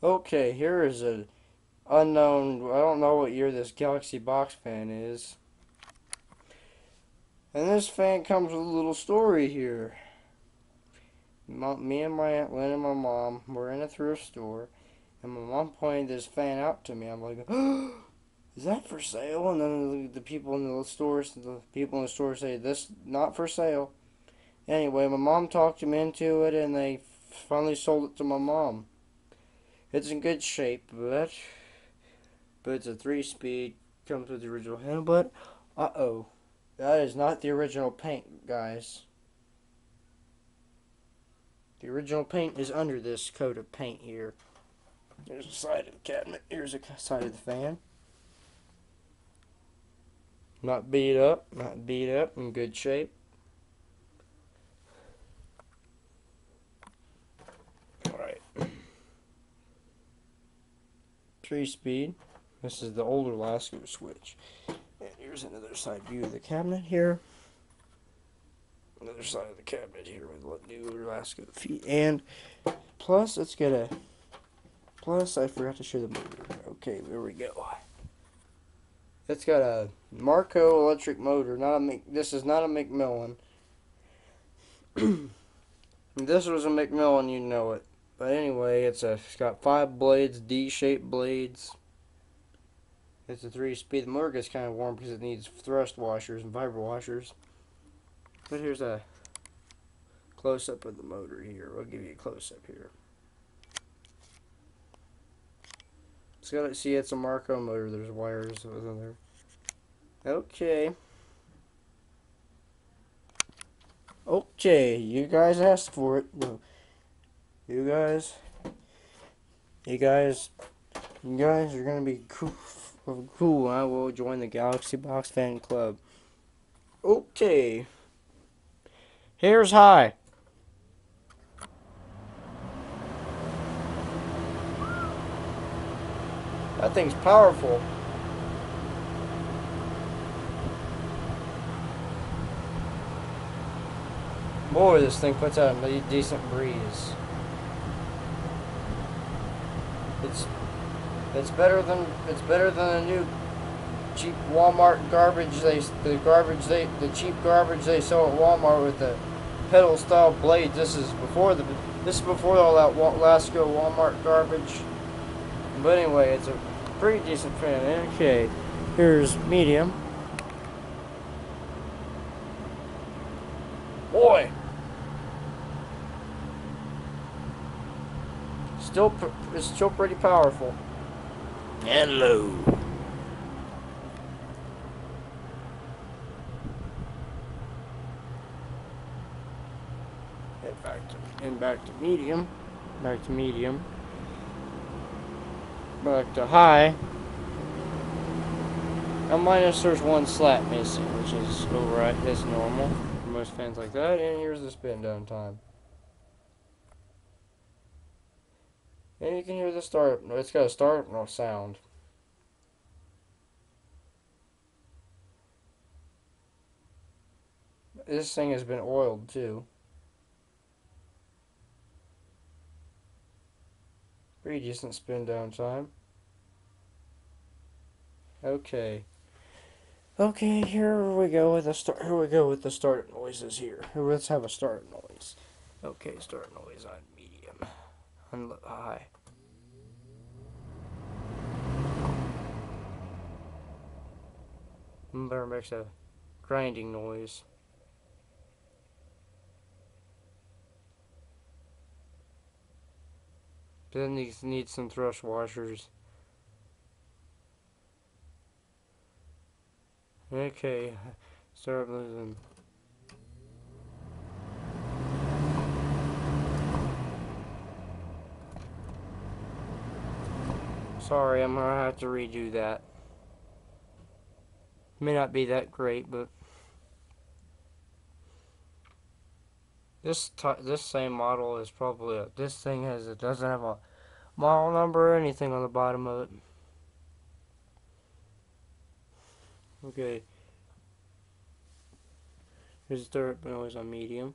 Okay, here is a unknown. I don't know what year this Galaxy Box fan is. And this fan comes with a little story here. Me and my Aunt Lynn and my mom were in a thrift store, and my mom pointed this fan out to me. I'm like, "Is that for sale?" And then the people in the store say, "This not for sale." Anyway, my mom talked him into it, and they finally sold it to my mom. It's in good shape, but it's a 3-speed. Comes with the original handle, but uh-oh. That is not the original paint, guys. The original paint is under this coat of paint here. There's the side of the cabinet. Here's the side of the fan. Not beat up. Not beat up. In good shape. Alright. 3-speed. This is the older Lasco switch. And here's another side view of the cabinet here. Another side of the cabinet here with the new Lasco feet. And plus, let's get a... Plus, I forgot to show the motor. Okay, there we go. It's got a Marco electric motor. This is not a McMillan. If this was a McMillan, you'd know it. But anyway, it's got 5 blades, D-shaped blades. It's a 3-speed. The motor gets kind of warm because it needs thrust washers and vibra washers. But here's a close-up of the motor here. We'll give you a close-up here. It's a Marco motor. There's wires in there. Okay. Okay, you guys asked for it. You guys, you guys, you guys are gonna be cool. I will join the Galaxy Box fan club. Okay. Here's high. That thing's powerful. Boy, this thing puts out a decent breeze. It's it's better than the new cheap Walmart garbage. The cheap garbage they sell at Walmart with the pedal style blades. This is before all that Lasco Walmart garbage. But anyway, it's a pretty decent fan. Okay, here's medium. Boy, it's still pretty powerful. And low. Back to medium. Back to medium. Back to high. Now minus there's one slat missing, which is alright, that's normal for most fans like that. And here's the spin down time. And you can hear the start. It's got a start no sound. This thing has been oiled too. Pretty decent spin down time. Okay. Okay, here we go with the start. Here we go with the start noises here. Let's have a start noise. Okay, start noise on medium. On high. Better makes a grinding noise. Then these need some thrust washers. Okay, start losing. Sorry, I'm gonna have to redo that. May not be that great, but this same model is probably it doesn't have a model number or anything on the bottom of it. Okay. Here's the third noise on medium.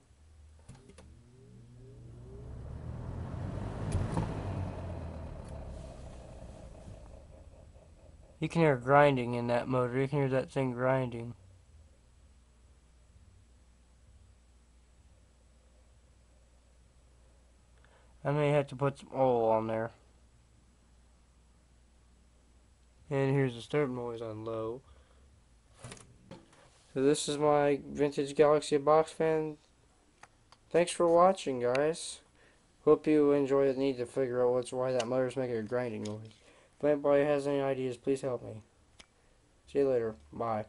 You can hear grinding in that motor. You can hear that thing grinding. I may have to put some oil on there. And here's the startup noise on low. So this is my vintage Galaxy box fan. Thanks for watching, guys. Hope you enjoy the need to figure out why that motor's making a grinding noise. If anybody has any ideas, please help me. See you later. Bye.